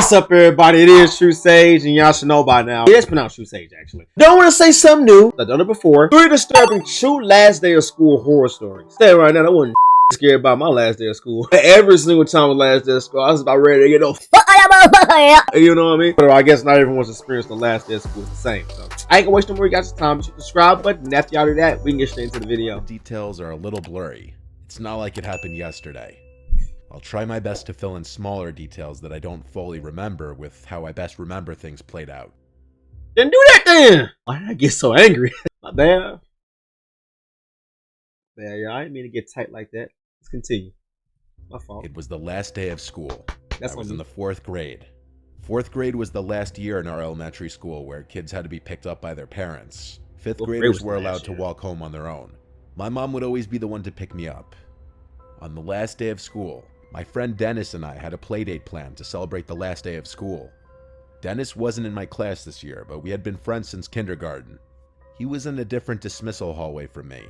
What's up, everybody? It is True Sage, and y'all should know by now. It is pronounced True Sage, actually. Don't want to say something new. I've done it before. 3 disturbing true last day of school horror stories. Stay right now. I wasn't scared about my last day of school. Every single time with last day of school, I was about ready to get off. You know what I mean? But I guess not everyone's experience the last day of school is the same. So I ain't gonna waste no more. You got your time. Hit the subscribe button. After y'all do that, we can get straight into the video. The details are a little blurry. It's not like it happened yesterday. I'll try my best to fill in smaller details that I don't fully remember with how I best remember things played out. Then do that then! Why did I get so angry? My bad. Yeah, I didn't mean to get tight like that. Let's continue. My fault. It was the last day of school. That's I was in the 4th grade. 4th grade was the last year in our elementary school where kids had to be picked up by their parents. 5th graders were allowed to walk home on their own. My mom would always be the one to pick me up. On the last day of school, my friend Dennis and I had a playdate planned to celebrate the last day of school. Dennis wasn't in my class this year, but we had been friends since kindergarten. He was in a different dismissal hallway from me.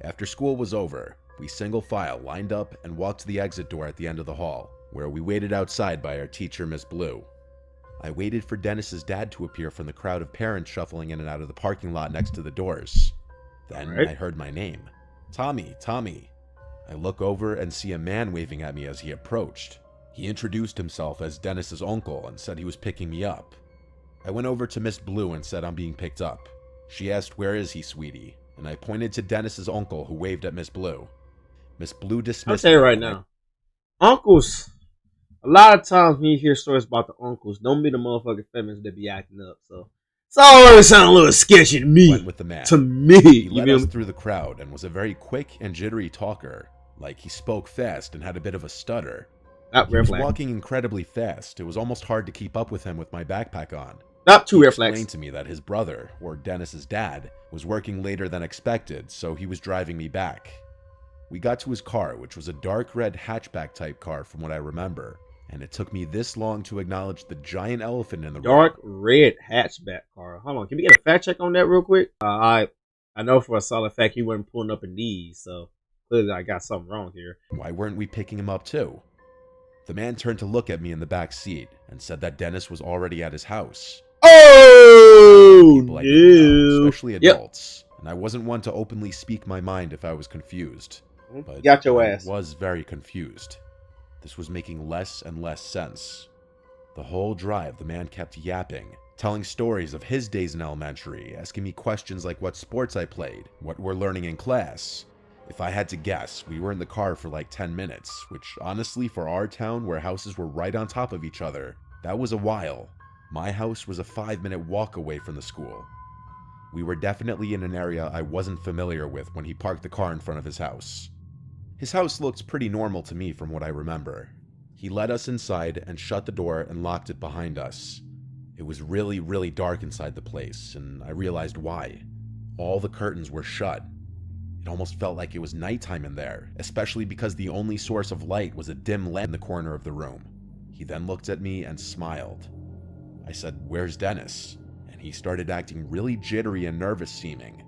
After school was over, we single file lined up and walked to the exit door at the end of the hall, where we waited outside by our teacher, Miss Blue. I waited for Dennis's dad to appear from the crowd of parents shuffling in and out of the parking lot next to the doors. Then I heard my name. Tommy, Tommy. I look over and see a man waving at me as he approached. He introduced himself as Dennis's uncle and said he was picking me up. I went over to Miss Blue and said I'm being picked up. She asked, "Where is he, sweetie?" And I pointed to Dennis's uncle who waved at Miss Blue. Miss Blue dismissed me. I'll tell you right now, uncles, a lot of times when you hear stories about the uncles, don't be the motherfucking feminists that be acting up, so it's always sound a little sketchy to me. Went with the man. To me. He led us through the crowd and was a very quick and jittery talker. Like, he spoke fast and had a bit of a stutter. He was walking incredibly fast. It was almost hard to keep up with him with my backpack on. Not too He red flags. explained to me that his brother, or Dennis's dad, was working later than expected, so he was driving me back. We got to his car, which was a dark red hatchback type car from what I remember, and it took me this long to acknowledge the giant elephant in the room. Dark red hatchback car. Hold on, can we get a fact check on that real quick? I know for a solid fact he wasn't pulling up in these, so clearly I got something wrong here. Why weren't we picking him up too? The man turned to look at me in the back seat and said that Dennis was already at his house. Oh, people I didn't know, especially adults. Yep. And I wasn't one to openly speak my mind if I was confused. But got your ass. I was very confused. This was making less and less sense. The whole drive, the man kept yapping, telling stories of his days in elementary, asking me questions like what sports I played, what we're learning in class. If I had to guess, we were in the car for like 10 minutes, which honestly for our town where houses were right on top of each other, that was a while. My house was a 5-minute walk away from the school. We were definitely in an area I wasn't familiar with when he parked the car in front of his house. His house looked pretty normal to me from what I remember. He led us inside and shut the door and locked it behind us. It was really, really dark inside the place, and I realized why. All the curtains were shut. It almost felt like it was nighttime in there, especially because the only source of light was a dim lamp in the corner of the room. He then looked at me and smiled. I said, "Where's Dennis?" And he started acting really jittery and nervous seeming.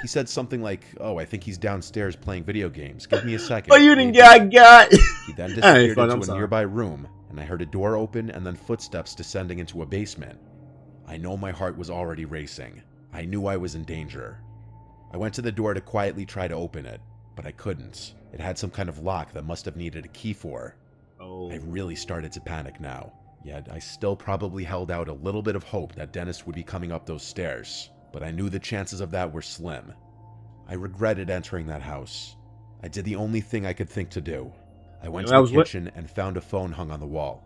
He said something like, "Oh, I think he's downstairs playing video games. Give me a second." Oh, you didn't got. He then disappeared into a nearby room, and I heard a door open and then footsteps descending into a basement. I know my heart was already racing. I knew I was in danger. I went to the door to quietly try to open it, but I couldn't. It had some kind of lock that must have needed a key for. Oh. I really started to panic now, yet I still probably held out a little bit of hope that Dennis would be coming up those stairs, but I knew the chances of that were slim. I regretted entering that house. I did the only thing I could think to do. I went to the kitchen and found a phone hung on the wall.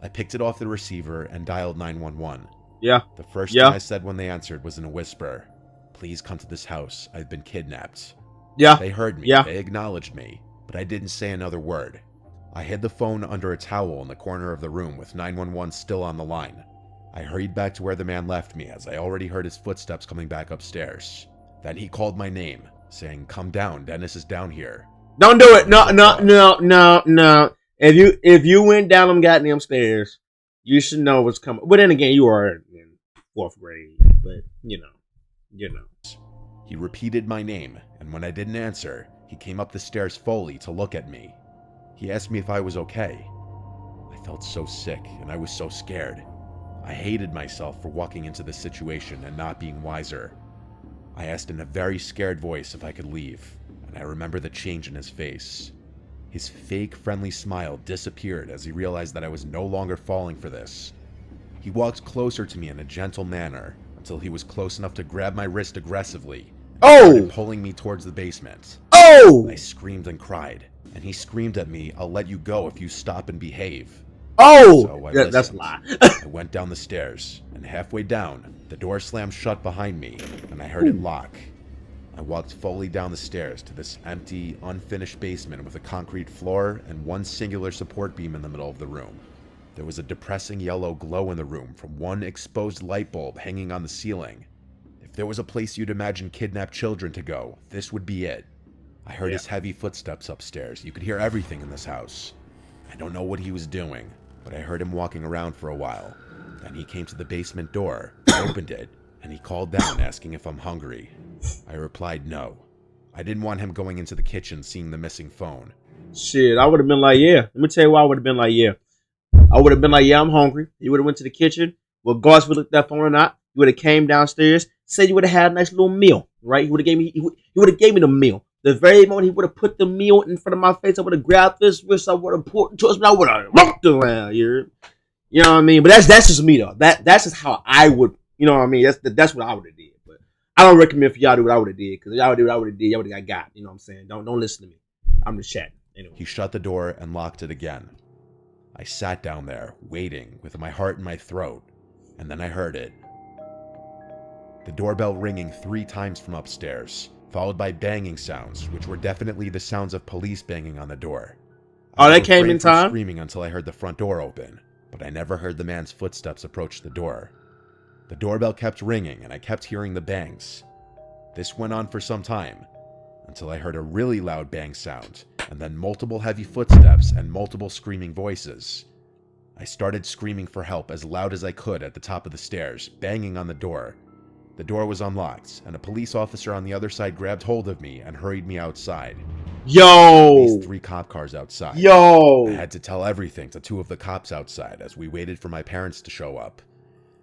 I picked it off the receiver and dialed 911. Yeah. The first thing I said when they answered was in a whisper, "Please come to this house. I've been kidnapped." Yeah. They heard me. Yeah. They acknowledged me, but I didn't say another word. I hid the phone under a towel in the corner of the room with 911 still on the line. I hurried back to where the man left me as I already heard his footsteps coming back upstairs. Then he called my name, saying, "Come down, Dennis is down here." Don't do it. No. If you went down them goddamn stairs, you should know what's coming. But then again, you are in 4th grade. But you know. He repeated my name, and when I didn't answer, he came up the stairs fully to look at me. He asked me if I was okay. I felt so sick, and I was so scared. I hated myself for walking into this situation and not being wiser. I asked in a very scared voice if I could leave, and I remember the change in his face. His fake friendly smile disappeared as he realized that I was no longer falling for this. He walked closer to me in a gentle manner until he was close enough to grab my wrist aggressively and started pulling me towards the basement. I screamed and cried, and he screamed at me, "I'll let you go if you stop and behave." So That's a lie. I went down the stairs, and halfway down, the door slammed shut behind me, and I heard it lock. I walked fully down the stairs to this empty, unfinished basement with a concrete floor and one singular support beam in the middle of the room. There was a depressing yellow glow in the room from one exposed light bulb hanging on the ceiling. If there was a place you'd imagine kidnapped children to go, this would be it. I heard his heavy footsteps upstairs. You could hear everything in this house. I don't know what he was doing, but I heard him walking around for a while. Then he came to the basement door, opened it, and he called down asking if I'm hungry. I replied no. I didn't want him going into the kitchen seeing the missing phone. Shit, I would have been like, yeah. Let me tell you why I would have been like, yeah. I would have been like, yeah, I'm hungry. You would have went to the kitchen. Regardless if we looked at that phone or not, you would have came downstairs, said you would have had a nice little meal, right? He would have gave me the meal. The very moment he would have put the meal in front of my face, I would have grabbed this wrist, I would have poured it towards me, I would have walked around here. You know what I mean? But that's just me though. That's just how I would, you know what I mean? That's what I would have did. But I don't recommend for y'all to do what I would have did, because y'all would do what I would have did, y'all would have got. You know what I'm saying? Don't listen to me. I'm just chatting. Anyway. He shut the door and locked it again. I sat down there, waiting, with my heart in my throat, and then I heard it. The doorbell ringing 3 times from upstairs, followed by banging sounds, which were definitely the sounds of police banging on the door. They came in time? Screaming until I heard the front door open, but I never heard the man's footsteps approach the door. The doorbell kept ringing, and I kept hearing the bangs. This went on for some time, until I heard a really loud bang sound, and then multiple heavy footsteps and multiple screaming voices. I started screaming for help as loud as I could at the top of the stairs, banging on the door. The door was unlocked, and a police officer on the other side grabbed hold of me and hurried me outside. These 3 cop cars outside. I had to tell everything to 2 of the cops outside as we waited for my parents to show up.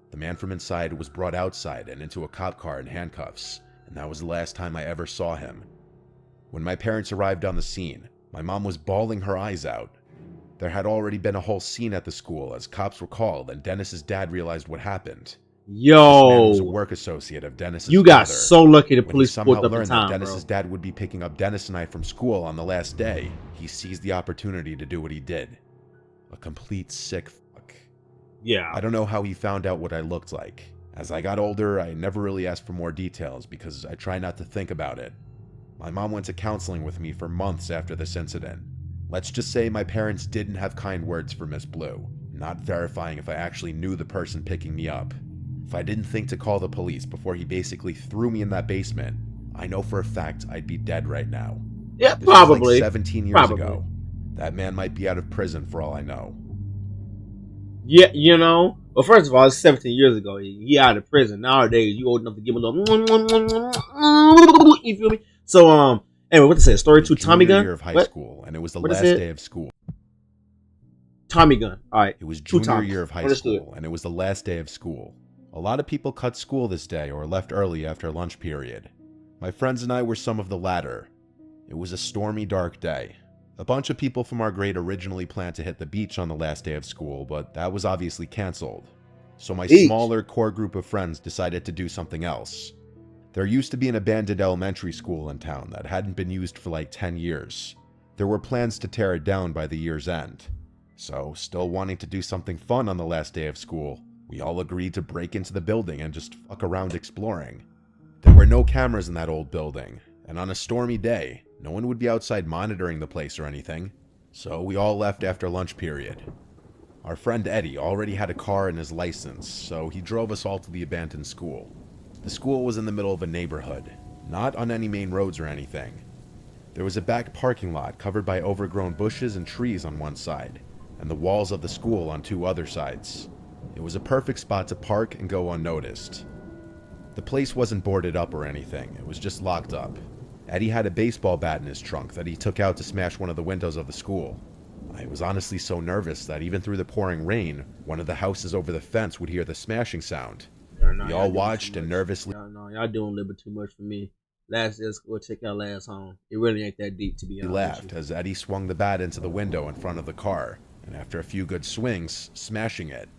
The man from inside was brought outside and into a cop car in handcuffs, and that was the last time I ever saw him. When my parents arrived on the scene, my mom was bawling her eyes out. There had already been a whole scene at the school as cops were called and Dennis's dad realized what happened. This man was a work associate of Dennis's You got so lucky the police pulled up in learned time, that Dennis's dad would be picking up Dennis and I from school on the last day, he seized the opportunity to do what he did. A complete sick fuck. Yeah. I don't know how he found out what I looked like. As I got older, I never really asked for more details because I try not to think about it. My mom went to counseling with me for months after this incident. Let's just say my parents didn't have kind words for Miss Blue, not verifying if I actually knew the person picking me up. If I didn't think to call the police before he basically threw me in that basement, I know for a fact I'd be dead right now. Yeah, This probably. was like 17 years ago. That man might be out of prison for all I know. Yeah, you know. Well, first of all, it's 17 years ago. He out of prison. Nowadays, you old enough to give him a little. You feel me? So, anyway, what to say? Story 2, Tommy Gun. Year of high school, and it was the last day of school. Tommy Gun. All right. It was junior year of high Understood. school, and it was the last day of school. A lot of people cut school this day or left early after lunch period. My friends and I were some of the latter. It was a stormy, dark day. A bunch of people from our grade originally planned to hit the beach on the last day of school, but that was obviously canceled. So my smaller core group of friends decided to do something else. There used to be an abandoned elementary school in town that hadn't been used for like 10 years. There were plans to tear it down by the year's end. So, still wanting to do something fun on the last day of school, we all agreed to break into the building and just fuck around exploring. There were no cameras in that old building, and on a stormy day, no one would be outside monitoring the place or anything. So we all left after lunch period. Our friend Eddie already had a car and his license, so he drove us all to the abandoned school. The school was in the middle of a neighborhood, not on any main roads or anything. There was a back parking lot covered by overgrown bushes and trees on one side, and the walls of the school on 2 other sides. It was a perfect spot to park and go unnoticed. The place wasn't boarded up or anything, it was just locked up. Eddie had a baseball bat in his trunk that he took out to smash one of the windows of the school. I was honestly so nervous that even through the pouring rain, one of the houses over the fence would hear the smashing sound. We all watched and nervously Y'all doing a little bit too much for me. Last day of school, take y'all last home. It really ain't that deep, to be honest. laughed as Eddie swung the bat into the window in front of the car, and after a few good swings, smashing it.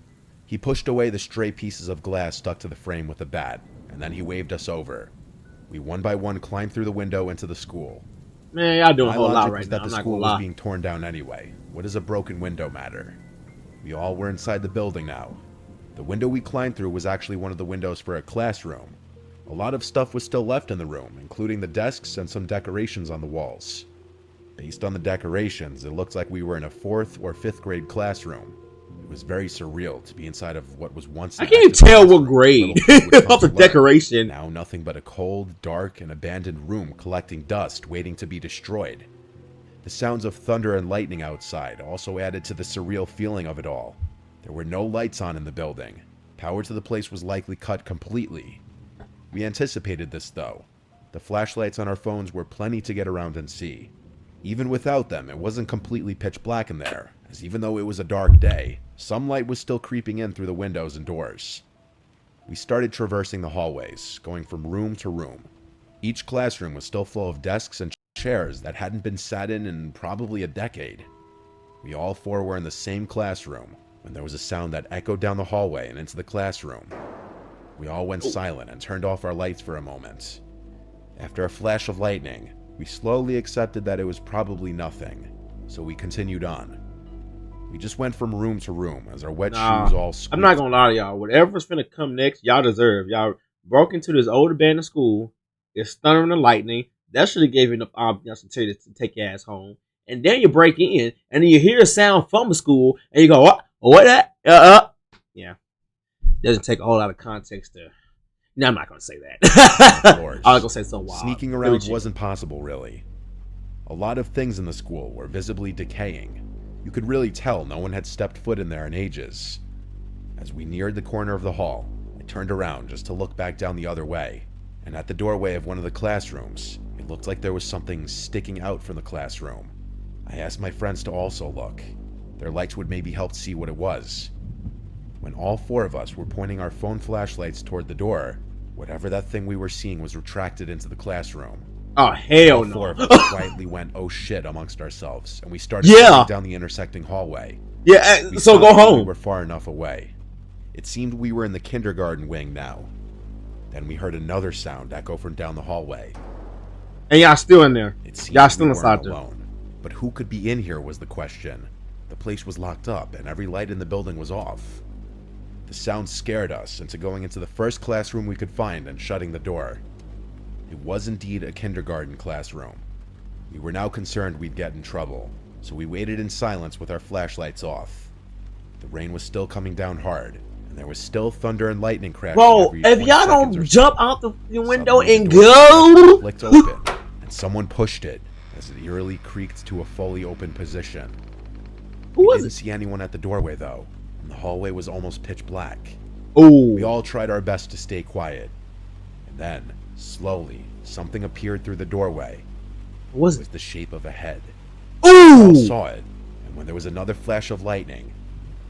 He pushed away the stray pieces of glass stuck to the frame with a bat, and then he waved us over. We one by one climbed through the window into the school. Man, y'all doing a My whole lot logic right was now. that I'm the not school gonna was lie. being torn down anyway. What does a broken window matter? We all were inside the building now. The window we climbed through was actually one of the windows for a classroom. A lot of stuff was still left in the room, including the desks and some decorations on the walls. Based on the decorations, it looked like we were in a 4th or 5th grade classroom. It was very surreal to be inside of what was once. I can't even tell what grade of the decoration. Now nothing but a cold, dark, and abandoned room collecting dust, waiting to be destroyed. The sounds of thunder and lightning outside also added to the surreal feeling of it all. There were no lights on in the building. Power to the place was likely cut completely. We anticipated this though. The flashlights on our phones were plenty to get around and see. Even without them, it wasn't completely pitch black in there, as even though it was a dark day, some light was still creeping in through the windows and doors. We started traversing the hallways, going from room to room. Each classroom was still full of desks and chairs that hadn't been sat in probably a decade. We all 4 were in the same classroom when there was a sound that echoed down the hallway and into the classroom. We all went silent and turned off our lights for a moment. After a flash of lightning, we slowly accepted that it was probably nothing, so we continued on. We just went from room to room as our wet shoes all squeaked. I'm not gonna lie to y'all. Whatever's finna come next, y'all deserve. Y'all broke into this old abandoned school. It's thundering and lightning. That should have gave you enough obvious to take your ass home. And then you break in, and then you hear a sound from the school, and you go, what that? Yeah. Doesn't take a whole lot of context to. No, I'm not gonna say that. I was gonna say something wild. Sneaking around wasn't possible, really. A lot of things in the school were visibly decaying. You could really tell no one had stepped foot in there in ages. As we neared the corner of the hall, I turned around just to look back down the other way, and at the doorway of one of the classrooms, it looked like there was something sticking out from the classroom. I asked my friends to also look. Their lights would maybe help see what it was. When all 4 of us were pointing our phone flashlights toward the door, whatever that thing we were seeing was retracted into the classroom. Oh, hell no. 4 of us quietly went, oh shit, amongst ourselves, and we started running down the intersecting hallway. Yeah, We so go stopped when home. We were far enough away. It seemed we were in the kindergarten wing now. Then we heard another sound echo from down the hallway. And y'all still in there. It seemed Y'all still we inside weren't there. alone. But who could be in here was the question. The place was locked up, and every light in the building was off. The sound scared us into going into the first classroom we could find and shutting the door. It was indeed a kindergarten classroom. We were now concerned we'd get in trouble, so we waited in silence with our flashlights off. The rain was still coming down hard, and there was still thunder and lightning crashing. Bro, every if 20 y'all seconds don't or jump so. out the window Suddenly, and the door go. flicked open, and someone pushed it as it eerily creaked to a fully open position. Who We was didn't it? see anyone at the doorway though, and the hallway was almost pitch black. Ooh. We all tried our best to stay quiet. And then, slowly, something appeared through the doorway. What was It was it? the shape of a head. We all Ooh. saw it, and when there was another flash of lightning,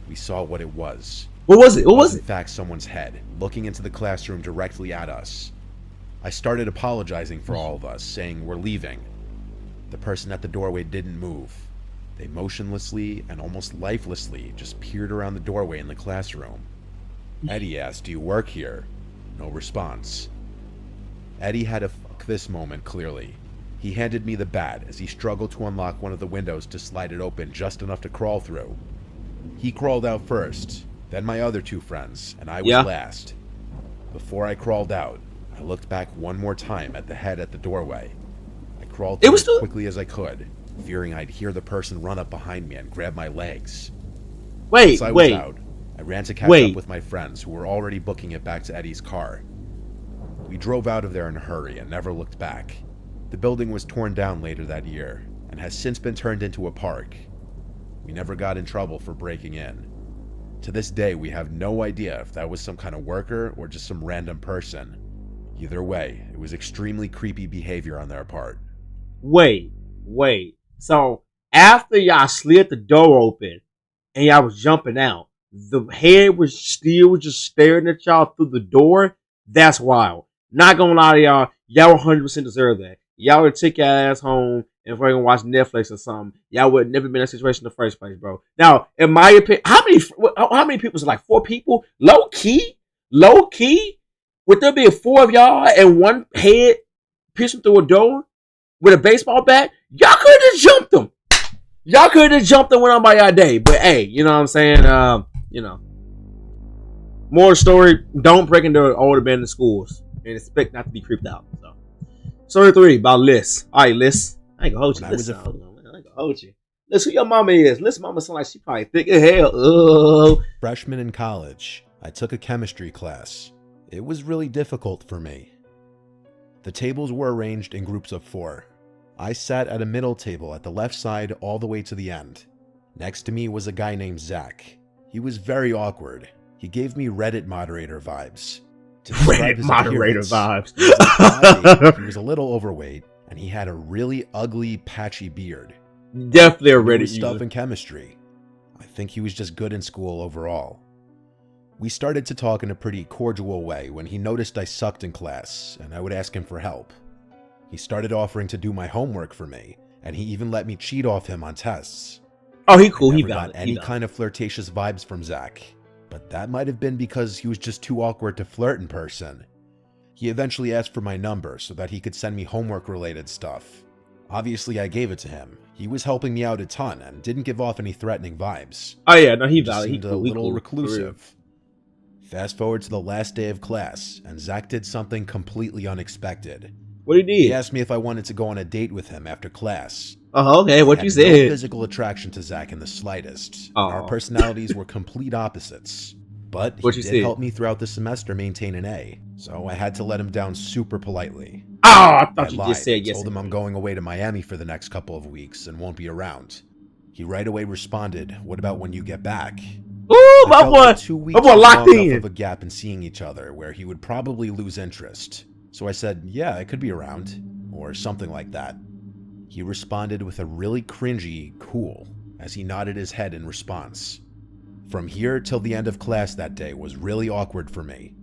we saw what it was. What was it? What was In it? fact, someone's head, looking into the classroom directly at us. I started apologizing for all of us, saying we're leaving. The person at the doorway didn't move. They motionlessly and almost lifelessly just peered around the doorway in the classroom. Eddie asked, "Do you work here?" No response. Eddie had a fuck this moment clearly. He handed me the bat as he struggled to unlock one of the windows to slide it open just enough to crawl through. He crawled out first, then my other 2 friends, and I was last. Before I crawled out, I looked back one more time at the head at the doorway. I crawled through as quickly as I could, fearing I'd hear the person run up behind me and grab my legs. Once I was out, I ran to catch up with my friends who were already booking it back to Eddie's car. We drove out of there in a hurry and never looked back. The building was torn down later that year and has since been turned into a park. We never got in trouble for breaking in. To this day, we have no idea if that was some kind of worker or just some random person. Either way, it was extremely creepy behavior on their part. Wait. So After y'all slid the door open and y'all was jumping out, the head was still just staring at y'all through the door. That's wild. Not gonna lie to y'all, y'all 100% deserve that. Y'all would take your ass home and fucking watch Netflix or something. Y'all would never been in that situation in the first place, bro. Now, in my opinion, how many people? Is it like 4 people? Low key. Would there be 4 of y'all and one head piercing through a door with a baseball bat? Y'all could have jumped them. Y'all could have jumped and went on by y'all day. But hey, you know what I'm saying? More story, don't break into old abandoned schools and expect not to be creeped out. So, story 3 about Liz. Alright, Liz. I ain't gonna hold you. I ain't gonna hold you. Liz, who your mama is? Liz mama sound like she probably thick as hell. Oh. Freshman in college, I took a chemistry class. It was really difficult for me. The tables were arranged in groups of 4. I sat at a middle table at the left side all the way to the end. Next to me was a guy named Zach. He was very awkward. He gave me Reddit moderator vibes. Reddit moderator vibes. He was a little overweight, and he had a really ugly, patchy beard. Definitely a Reddit stuff user. in chemistry. I think he was just good in school overall. We started to talk in a pretty cordial way when he noticed I sucked in class, and I would ask him for help. He started offering to do my homework for me, and he even let me cheat off him on tests. Oh, he cool. I He never valid. got any kind of flirtatious vibes from Zach, but that might have been because he was just too awkward to flirt in person. He eventually asked for my number so that he could send me homework-related stuff. Obviously, I gave it to him. He was helping me out a ton and didn't give off any threatening vibes. Oh yeah, no, he Just valid. He seemed cool. a He little cool. reclusive. Fast forward to the last day of class, and Zach did something completely unexpected. What he did? He asked me if I wanted to go on a date with him after class. Okay, what I you had no said? physical attraction to Zach in the slightest. Oh. Our personalities were complete opposites. But What he you did said? help me throughout the semester maintain an A, so I had to let him down super politely. Oh, I thought I you lied, just said yes. told him I'm going away to Miami for the next couple of weeks and won't be around. He right away responded, "What about when you get back?" Ooh, I my felt boy. like 2 weeks boy was locked long in. enough of a gap in seeing each other where he would probably lose interest. So I said, "Yeah, I could be around," or something like that. He responded with a really cringy "cool" as he nodded his head in response. From here till the end of class that day was really awkward for me.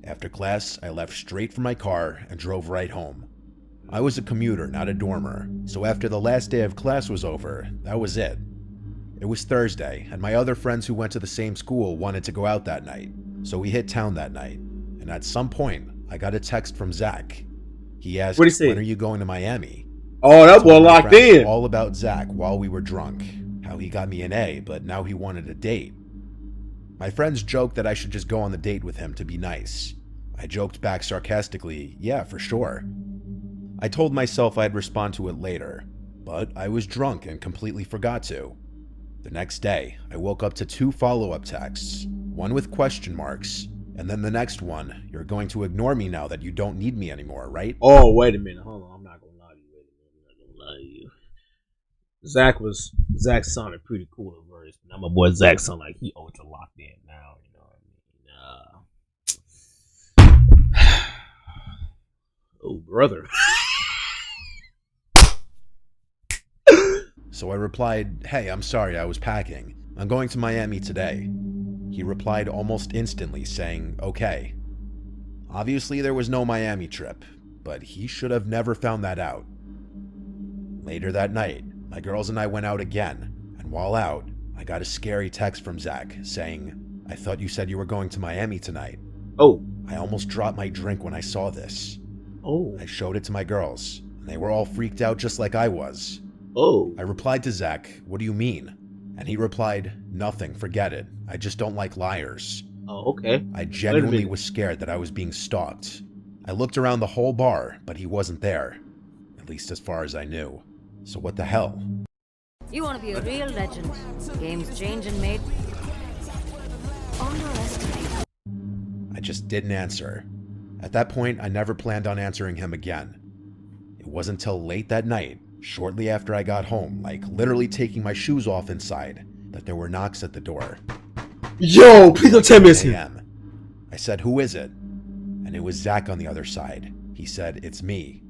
After class, I left straight for my car and drove right home. I was a commuter, not a dormer, so after the last day of class was over, that was it. It was Thursday, and my other friends who went to the same school wanted to go out that night, so we hit town that night, and at some point, I got a text from Zach. He asked, What'd he say? "When are you going to Miami?" Oh, that I boy told my locked friends in. all about Zach while we were drunk, how he got me an A, but now he wanted a date. My friends joked that I should just go on the date with him to be nice. I joked back sarcastically, "Yeah, for sure." I told myself I'd respond to it later, but I was drunk and completely forgot to. The next day, I woke up to 2 follow-up texts, one with question marks, and then the next one, "You're going to ignore me now that you don't need me anymore, right?" Oh, wait a minute. Hold on. I'm not gonna lie to you. Wait a minute. I'm not gonna lie to you. Zach sounded pretty cool at first. Now my boy Zach sound like he ultra locked in now. You know what I mean? Oh, brother. So I replied, "Hey, I'm sorry, I was packing. I'm going to Miami today." He replied almost instantly saying, "Okay." Obviously there was no Miami trip, but he should have never found that out. Later that night, my girls and I went out again, and while out, I got a scary text from Zach saying, "I thought you said you were going to Miami tonight." Oh. I almost dropped my drink when I saw this. Oh. I showed it to my girls, and they were all freaked out just like I was. Oh. I replied to Zach, "What do you mean?" And he replied, "Nothing, forget it. I just don't like liars." Oh, okay. I genuinely minute. was scared that I was being stalked. I looked around the whole bar, but he wasn't there. At least as far as I knew. So what the hell? You want to be a real legend. Games change and made. Underestimate. I just didn't answer. At that point, I never planned on answering him again. It wasn't until late that night, shortly after I got home, like literally taking my shoes off inside, that there were knocks at the door. Yo, please don't tell me it's 1 him. a.m. I said, "Who is it?" And it was Zach on the other side. He said, "It's me."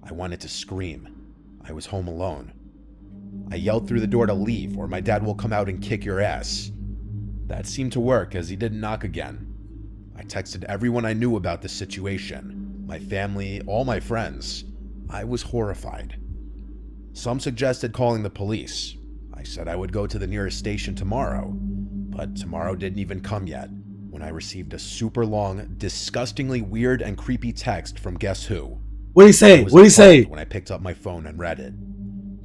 I wanted to scream. I was home alone. I yelled through the door to leave, or my dad will come out and kick your ass. That seemed to work, as he didn't knock again. I texted everyone I knew about the situation, my family, all my friends. I was horrified. Some suggested calling the police. I said I would go to the nearest station tomorrow, but tomorrow didn't even come yet when I received a super long, disgustingly weird and creepy text from guess who? What'd he say? What'd he say? When I picked up my phone and read it.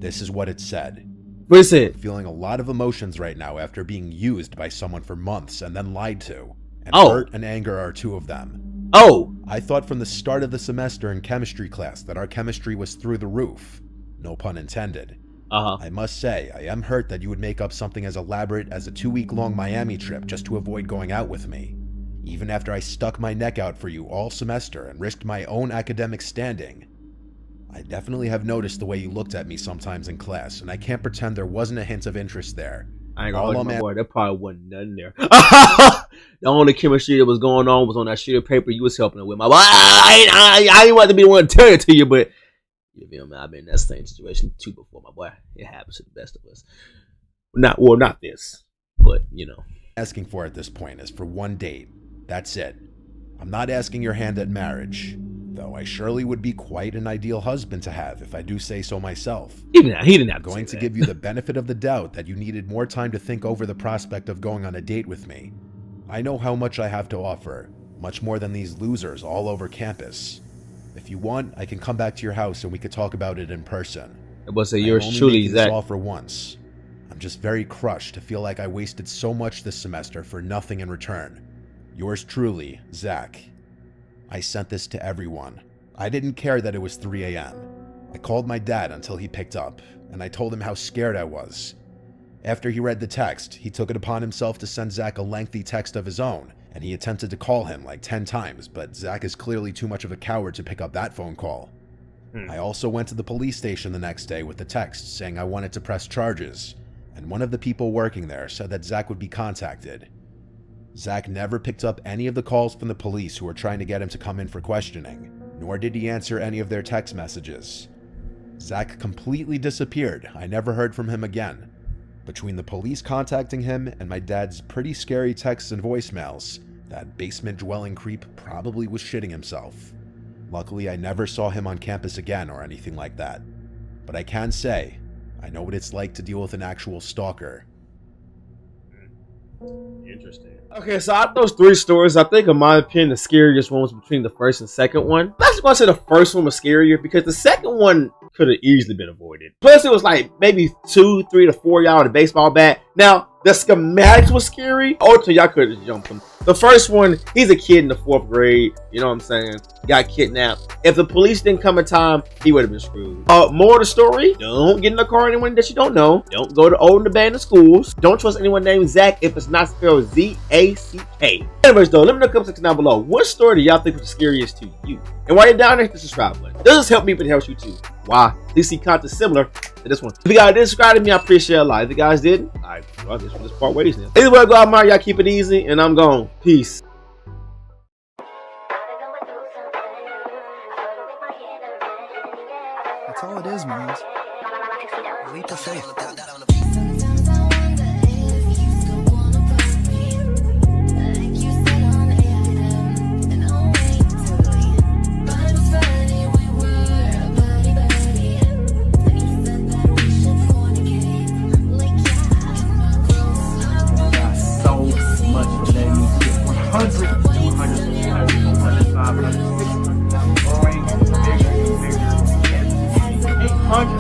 This is what it said. What'd he say? I'm feeling a lot of emotions right now after being used by someone for months and then lied to. And hurt and anger are two of them. Oh! I thought from the start of the semester in chemistry class that our chemistry was through the roof. No pun intended. I must say, I am hurt that you would make up something as elaborate as a 2-week-long Miami trip just to avoid going out with me. Even after I stuck my neck out for you all semester and risked my own academic standing. I definitely have noticed the way you looked at me sometimes in class, and I can't pretend there wasn't a hint of interest there. I ain't gonna hold my boy. There probably wasn't nothing there. The only chemistry that was going on was on that sheet of paper you was helping with. My boy, I ain't want to be the one to tell it to you, but you feel me? I've been in that same situation too before, my boy. It happens to the best of us. Not this, but you know. Asking for at this point is for one date. That's it. I'm not asking your hand at marriage, though I surely would be quite an ideal husband to have if I do say so myself. He didn't have I'm going to give you the benefit of the doubt that you needed more time to think over the prospect of going on a date with me. I know how much I have to offer, much more than these losers all over campus. If you want, I can come back to your house and we could talk about it in person. I will say yours truly, Zach. This all for once. I'm just very crushed to feel like I wasted so much this semester for nothing in return. Yours truly, Zach. I sent this to everyone. I didn't care that it was 3 a.m. I called my dad until he picked up, and I told him how scared I was. After he read the text, he took it upon himself to send Zach a lengthy text of his own, and he attempted to call him like 10 times, but Zach is clearly too much of a coward to pick up that phone call. I also went to the police station the next day with the text saying I wanted to press charges, and one of the people working there said that Zach would be contacted. Zach never picked up any of the calls from the police who were trying to get him to come in for questioning, nor did he answer any of their text messages. Zach completely disappeared. I never heard from him again. Between the police contacting him and my dad's pretty scary texts and voicemails, that basement-dwelling creep probably was shitting himself. Luckily, I never saw him on campus again or anything like that. But I can say, I know what it's like to deal with an actual stalker. Interesting. Okay, so out of those 3 stories, I think in my opinion, the scariest one was between the first and second one. I'm actually going to say the first one was scarier because the second one could have easily been avoided. Plus, it was like maybe 2, 3 to 4 y'all with a baseball bat. Now, the schematics was scary. Ultimately, y'all could have just jumped them. The first one, he's a kid in the 4th grade. You know what I'm saying? Got kidnapped. If the police didn't come in time, he would have been screwed. More of the story, don't get in the car with anyone that you don't know. Don't go to old and abandoned schools. Don't trust anyone named Zach if it's not spelled Z-A-C-K. Anyways, though, let me know in the comment section down below. What story do y'all think was the scariest to you? And while you're down there, hit the subscribe button. This help me, but it helps you too. Why? Please see content similar to this one. If you guys did subscribe to me, I appreciate it a lot. If you guys didn't, I guess we'll just part ways now. Either way, go out, y'all keep it easy, and I'm gone. Peace. That's all it is, man. Leap of faith. $100